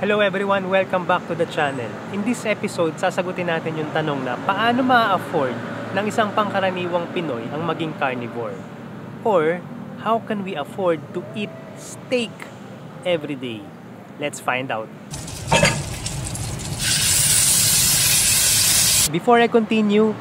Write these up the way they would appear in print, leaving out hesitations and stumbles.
Hello everyone, welcome back to the channel. In this episode, sasagutin natin yung tanong na paano ma-afford ng isang pangkaraniwang Pinoy ang maging carnivore? Or, how can we afford to eat steak every day? Let's find out. Before I continue,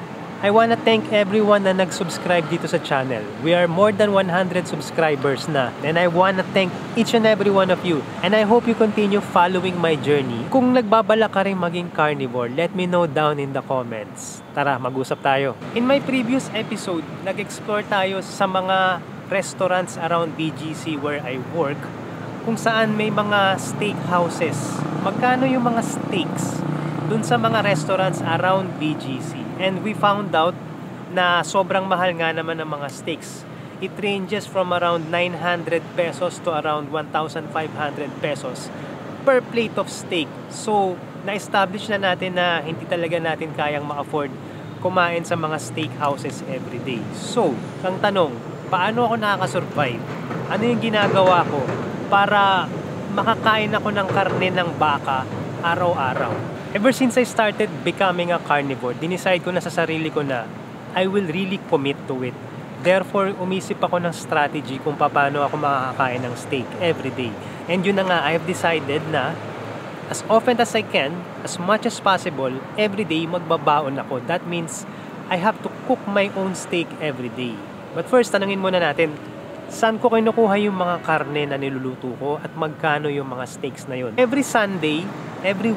I wanna thank everyone na nag-subscribe dito sa channel. We are more than 100 subscribers na, and I wanna thank each and every one of you. And I hope you continue following my journey. Kung nagbabala ka rin maging carnivore, let me know down in the comments. Tara, mag-usap tayo. In my previous episode, nag-explore tayo sa mga restaurants around BGC where I work, kung saan may mga steak houses. Magkano yung mga steaks dun sa mga restaurants around BGC? And we found out na sobrang mahal nga naman ng mga steaks. It ranges from around 900 pesos to around 1,500 pesos per plate of steak. So, na-establish na natin na hindi talaga natin kayang ma-afford kumain sa mga steak houses every day. So, ang tanong, paano ako nakaka-survive? Ano yung ginagawa ko para makakain ako ng karne ng baka araw-araw? Ever since I started becoming a carnivore, dinicide ko na sa sarili ko na I will really commit to it. Therefore, umisip ako ng strategy kung paano ako makakakain ng steak every day. And yun na nga, I have decided na as often as I can, as much as possible, every day magbabaon ako. That means I have to cook my own steak every day. But first, tanungin muna natin, saan ko kinukuha yung mga karne na niluluto ko at magkano yung mga steaks na yun? Every Sunday, every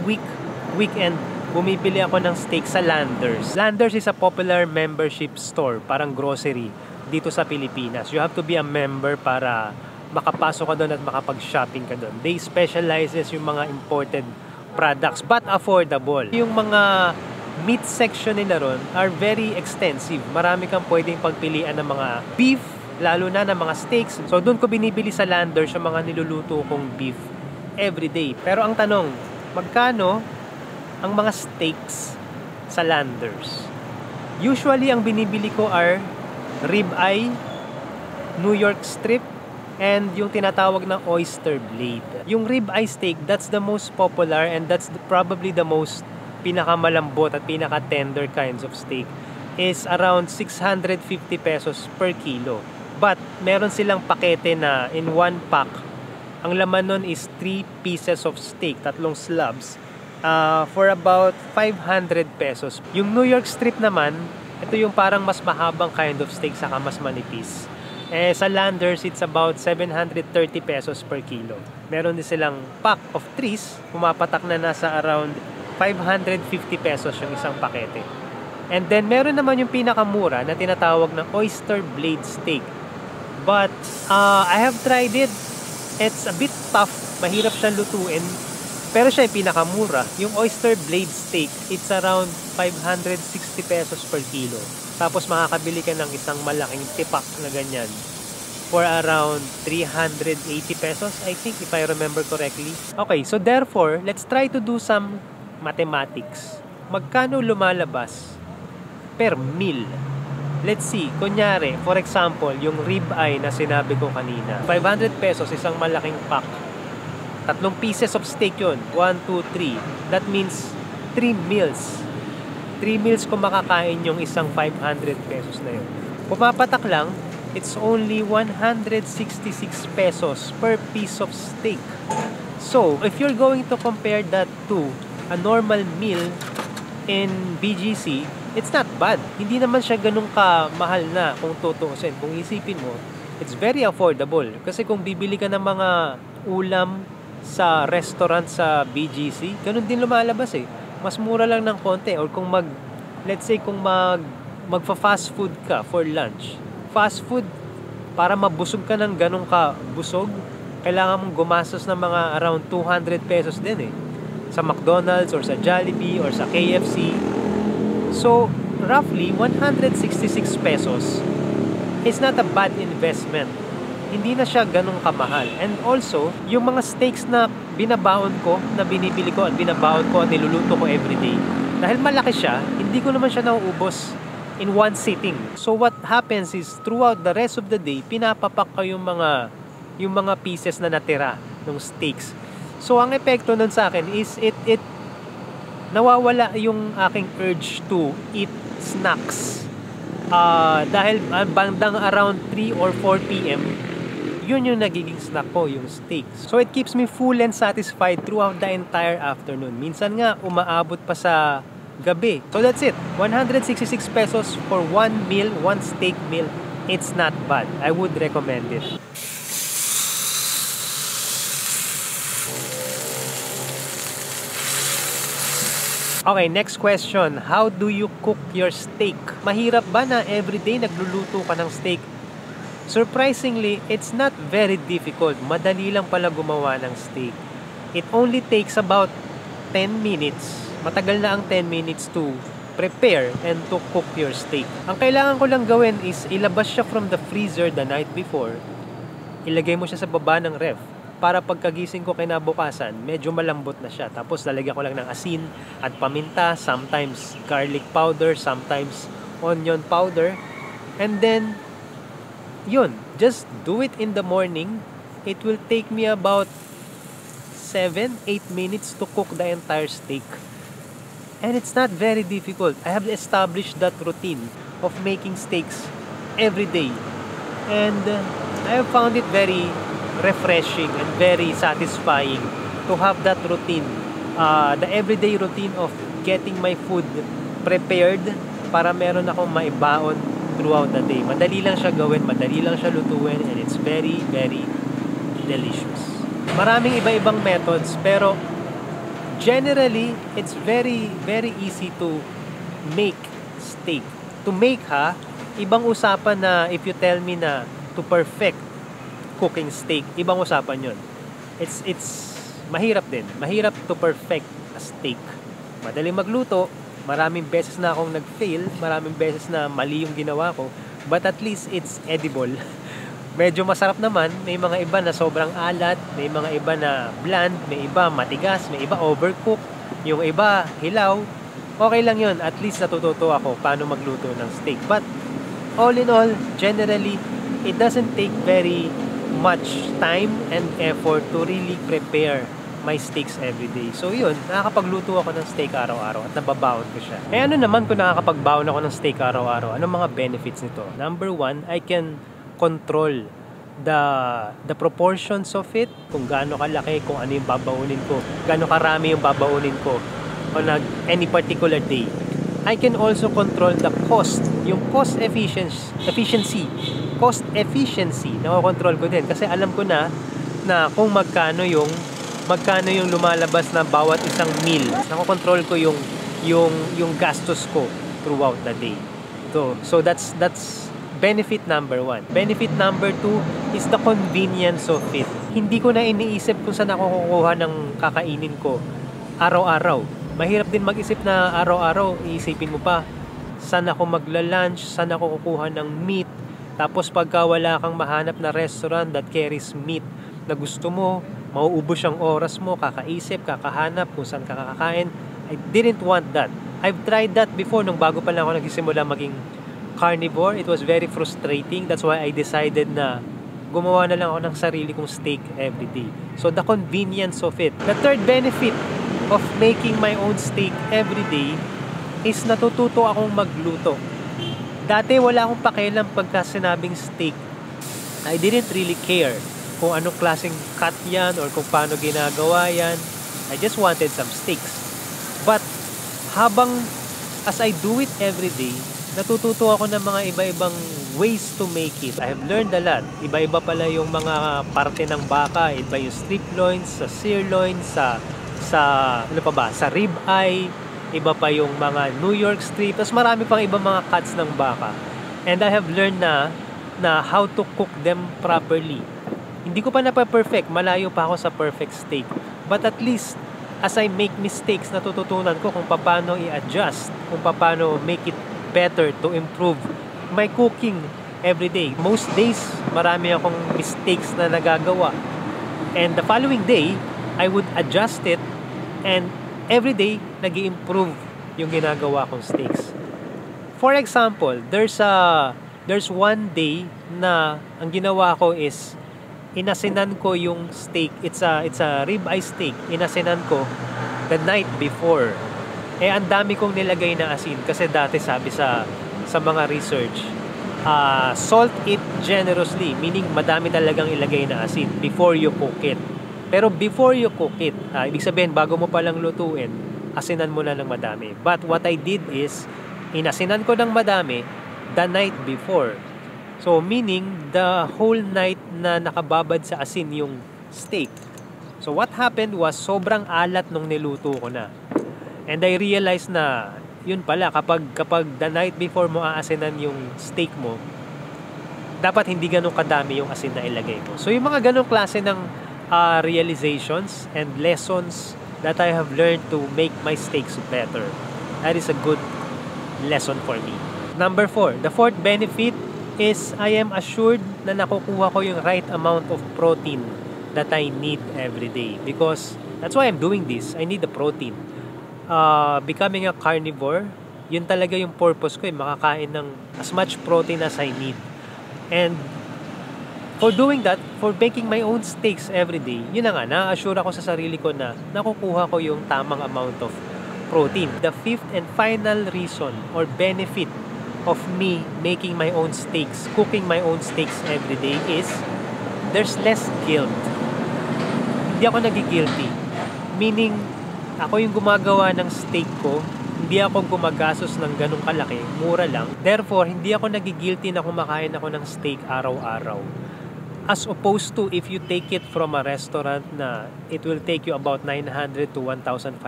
weekend, bumibili ako ng steak sa Landers. Landers is a popular membership store, parang grocery, dito sa Pilipinas. You have to be a member para makapasok ka doon at makapag-shopping ka doon. They specializes yung mga imported products, but affordable. Yung mga meat section nila ron are very extensive. Marami kang pwedeng pagpilian ng mga beef, lalo na ng mga steaks. So doon ko binibili sa Landers yung mga niluluto kong beef every day. Pero ang tanong, magkano ang mga steaks sa Landers? Usually, ang binibili ko are ribeye, New York strip, and yung tinatawag na oyster blade. Yung ribeye steak, that's the most popular and that's probably the most pinakamalambot at pinaka-tender kinds of steak, is around 650 pesos per kilo. But meron silang pakete na in one pack, ang laman nun is 3 pieces of steak, 3 slabs, for about 500 pesos. Yung New York strip naman, ito yung parang mas mahabang kind of steak saka mas manipis. Sa Landers, it's about 730 pesos per kilo. Meron din silang pack of 3s, pumapatak na nasa around 550 pesos yung isang pakete. And then, meron naman yung pinakamura na tinatawag na oyster blade steak. But, I have tried it. It's a bit tough. Mahirap siyang lutuin. Pero siya yung pinakamura. Yung oyster blade steak, it's around 560 pesos per kilo. Tapos makakabili ka ng isang malaking tipak na ganyan for around 380 pesos, I think, if I remember correctly. Okay, so therefore, let's try to do some mathematics. Magkano lumalabas per meal? Let's see, kunyari, for example, yung ribeye na sinabi ko kanina, 500 pesos, isang malaking pack. 3 pieces of steak yun. 1, 2, 3. That means 3 meals. 3 meals kung makakain yung isang 500 pesos na yun. Pumapatak lang, it's only 166 pesos per piece of steak. So, if you're going to compare that to a normal meal in BGC, it's not bad. Hindi naman siya ganun kamahal na kung tutuusin. Kung isipin mo, it's very affordable. Kasi kung bibili ka ng mga ulam sa restaurant sa BGC, ganun din lumalabas eh. Mas mura lang ng konti. Or kung let's say kung magfa-fast food ka for lunch. Fast food, para mabusog ka ng ganun ka busog, kailangan mong gumastos ng mga around 200 pesos din eh. Sa McDonald's or sa Jollibee or sa KFC. So, roughly 166 pesos is not a bad investment. Hindi na siya ganun kamahal. And also, yung mga steaks na binabaon ko, na binibili ko at binabaon ko at niluluto ko everyday, dahil malaki siya, hindi ko naman siya nauubos in one sitting. So what happens is, throughout the rest of the day, pinapapak ko yung mga pieces na natira ng steaks. So ang epekto nun sa akin is it nawawala yung aking urge to eat snacks. Dahil bandang around 3 or 4 p.m., yun yung nagiging snack ko, yung steak. So it keeps me full and satisfied throughout the entire afternoon. Minsan nga, umaabot pa sa gabi. So that's it. 166 pesos for one meal, one steak meal. It's not bad. I would recommend it. Okay, next question. How do you cook your steak? Mahirap ba na everyday nagluluto ka ng steak? Surprisingly, it's not very difficult. Madali lang pala gumawa ng steak. It only takes about 10 minutes. Matagal na ang 10 minutes to prepare and to cook your steak. Ang kailangan ko lang gawin is ilabas siya from the freezer the night before. Ilagay mo siya sa baba ng ref para pagkagising ko kinabukasan, medyo malambot na siya. Tapos lalagyan ko lang ng asin at paminta, sometimes garlic powder, sometimes onion powder. And then yun, just do it in the morning. It will take me about 7-8 minutes to cook the entire steak. And it's not very difficult. I have established that routine of making steaks every day. And I have found it very refreshing and very satisfying to have that routine. The everyday routine of getting my food prepared para meron akong maibaon throughout the day. Madali lang siya gawin, madali lang siya lutuin, and it's very, very delicious. Maraming iba-ibang methods, pero generally, it's very, very easy to make steak. To make ibang usapan na if you tell me na to perfect cooking steak, ibang usapan yun. It's mahirap din. Mahirap to perfect a steak. Madaling magluto, maraming beses na akong nag-fail, maraming beses na mali yung ginawa ko, but at least it's edible. Medyo masarap naman, may mga iba na sobrang alat, may mga iba na bland, may iba matigas, may iba overcook, yung iba hilaw. Okay lang yun, at least natututo ako paano magluto ng steak. But all in all, generally, it doesn't take very much time and effort to really prepare my steaks every day. So yun, nakakapagluto ako ng steak araw-araw at nababaon ko siya. Eh ano naman kung nakakapagbaon ako ng steak araw-araw? Anong mga benefits nito? Number one, I can control the proportions of it, kung gaano kalaki, kung ano yung babaunin ko, gaano karami yung babaunin ko on any particular day. I can also control the cost, yung cost efficiency, nakokontrol ko din kasi alam ko na kung magkano yung lumalabas na bawat isang meal. Nakokontrol ko yung gastos ko throughout the day. So that's benefit number 1. Benefit number 2 is the convenience of it. Hindi ko na iniisip kung saan ako kukuha ng kakainin ko araw-araw. Mahirap din mag-isip na araw-araw, iisipin mo pa saan ako magla-lunch, saan ako kukuha ng meat. Tapos pagka wala kang mahanap na restaurant that carries meat na gusto mo, mauubos ang oras mo, kakaisip, kakahanap kung saan kakakain. I didn't want that. I've tried that before nung bago pa lang ako nagsisimula maging carnivore. It was very frustrating. That's why I decided na gumawa na lang ako ng sarili kong steak every day. So the convenience of it. The third benefit of making my own steak every day is natututo akong magluto. Dati wala akong pakialam pagka sinabing steak. I didn't really care kung anong klaseng cut yan or kung paano ginagawa yan. I just wanted some steaks. But as I do it every day, natututo ako ng mga iba-ibang ways to make it. I have learned a lot. Iba-iba pala yung mga parte ng baka. Iba yung strip loins, sa sirloin, sa rib eye. Iba pa yung mga New York strip. Tapos marami pang ibang mga cuts ng baka. And I have learned na how to cook them properly. Hindi ko pa na-perfect. Malayo pa ako sa perfect steak. But at least, as I make mistakes, natututunan ko kung paano i-adjust, kung paano make it better to improve my cooking every day. Most days, marami akong mistakes na nagagawa. And the following day, I would adjust it, and every day, nag-i-improve yung ginagawa kong steaks. For example, there's one day na ang ginawa ko is inasinan ko yung steak. It's a ribeye steak. Inasinan ko the night before. Ang dami kong nilagay na asin kasi dati sabi sa mga research, salt it generously, meaning madami talagang ilagay na asin before you cook it. Pero before you cook it, ibig sabihin bago mo palang lutuin, asinan mo na ng madami. But what I did is, inasinan ko ng madami the night before. So meaning the whole night na nakababad sa asin yung steak. So what happened was sobrang alat nung niluto ko na. And I realized na yun pala kapag the night before mo aasinan yung steak mo, dapat hindi ganun kadami yung asin na ilagay mo. So yung mga ganung klase ng realizations and lessons that I have learned to make my steaks better. That is a good lesson for me. Number 4, the fourth benefit is I am assured na nakukuha ko yung right amount of protein that I need every day. Because that's why I'm doing this. I need the protein. Becoming a carnivore, yun talaga yung purpose ko, makakain ng as much protein as I need. And for doing that, for making my own steaks every day, yun na nga, na-assure ako sa sarili ko na nakukuha ko yung tamang amount of protein. The fifth and final reason or benefit of me making my own steaks, cooking my own steaks every day is there's less guilt. Hindi ako nagigilty. Meaning, ako yung gumagawa ng steak ko, hindi ako gumagastos ng ganong kalaki, mura lang. Therefore, hindi ako nagigilty na kumakain ako ng steak araw-araw. As opposed to if you take it from a restaurant na it will take you about 900 to 1,500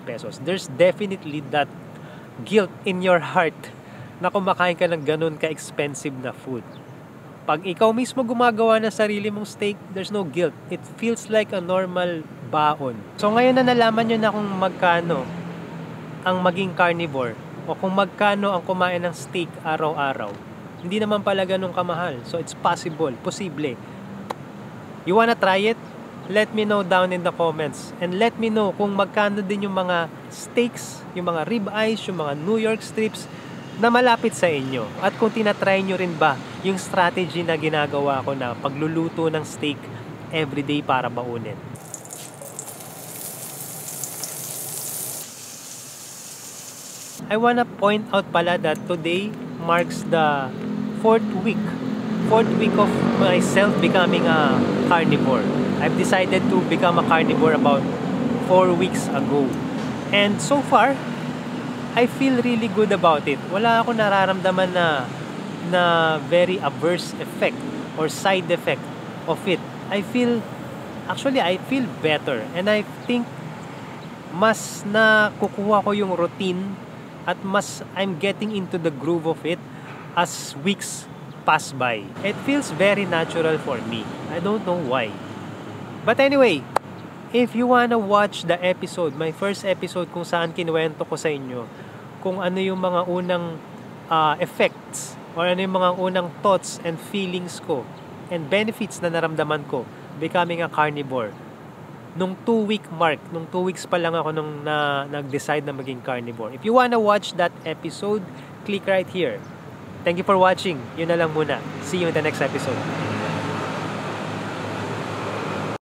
pesos. There's definitely that guilt in your heart na kumakain ka ng ganun ka-expensive na food. Pag ikaw mismo gumagawa ng sarili mong steak, there's no guilt. It feels like a normal baon. So ngayon na nalaman nyo na kung magkano ang maging carnivore o kung magkano ang kumain ng steak araw-araw, hindi naman pala ganun kamahal. So it's possible, posible. You wanna try it? Let me know down in the comments. And let me know kung magkano din yung mga steaks, yung mga ribeyes, yung mga New York strips na malapit sa inyo. At kung tinatry nyo rin ba yung strategy na ginagawa ko na pagluluto ng steak everyday para baunin. I wanna point out pala that today marks the fourth week of myself becoming a carnivore. I've decided to become a carnivore about 4 weeks ago. And so far, I feel really good about it. Wala ako nararamdaman na very adverse effect or side effect of it. I feel better. And I think mas nakukuha ko yung routine at mas I'm getting into the groove of it as weeks pass by. It feels very natural for me. I don't know why. But anyway, if you wanna watch the episode, my first episode kung saan kinuwento ko sa inyo kung ano yung mga unang effects or ano yung mga unang thoughts and feelings ko and benefits na naramdaman ko becoming a carnivore. Nung 2-week mark, nung 2 weeks pa lang ako nung nag-decide na maging carnivore. If you wanna watch that episode, click right here. Thank you for watching. Yun na lang muna. See you in the next episode.